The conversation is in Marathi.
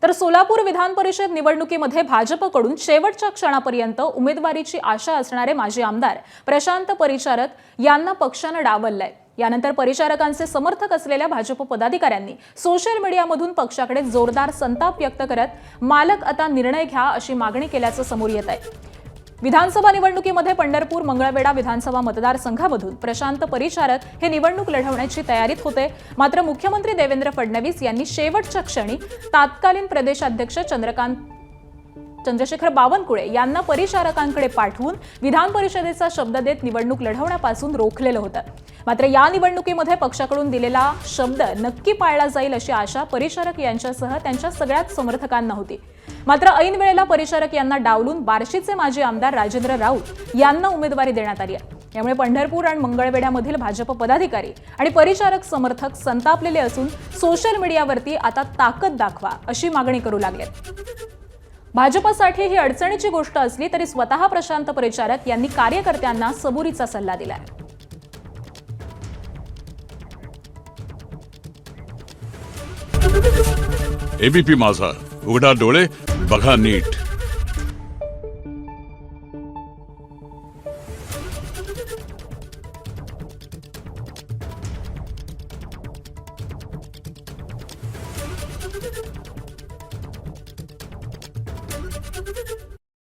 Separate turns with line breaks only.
तर सोलापूर विधान परिषद निवडणुकीमध्ये भाजपकडून शेवटच्या क्षणापर्यंत उमेदवारीची आशा असणारे माजी आमदार प्रशांत परिचारक यांना पक्षानं डावललंय। यानंतर परिचारकांचे समर्थक असलेल्या भाजप पदाधिकाऱ्यांनी सोशल मीडियामधून पक्षाकडे जोरदार संताप व्यक्त करत मालक आता निर्णय घ्या अशी मागणी केल्याचं समोर येत आहे। विधानसभा निवडणुकीमध्ये पंढरपूर मंगळवेढा विधानसभा मतदारसंघामधून प्रशांत परिचारक हे निवडणूक लढवण्याची तयारीत होते। मात्र मुख्यमंत्री देवेंद्र फडणवीस यांनी शेवटच्या क्षणी तत्कालीन प्रदेशाध्यक्ष चंद्रशेखर बावनकुळे यांना परिचारकांकडे पाठवून विधान परिषदेचा शब्द देत निवडणूक लढवण्यापासून रोखलेलं होतं। मात्र या निवडणुकीमध्ये पक्षाकडून दिलेला शब्द नक्की पाळला जाईल अशी आशा परिचारक यांच्यासह त्यांच्या सगळ्याच समर्थकांना होती। मात्र ऐन वेळेला परिचारक यांना डावलून बार्शीचे माजी आमदार राजेंद्र राऊत यांना उमेदवारी देण्यात आली आहे। यामुळे पंढरपूर आणि मंगळवेढ्यामधील भाजप पदाधिकारी आणि परिचारक समर्थक संतापलेले असून सोशल मीडियावरती आता ताकद दाखवा अशी मागणी करू लागलेत। भाजपसाठी ही अडचणीची गोष्ट असली तरी स्वतः प्रशांत परिचारक यांनी कार्यकर्त्यांना सबुरीचा सल्ला दिलाय।
एबीपी माझा, उघडा डोळे बघा नीट।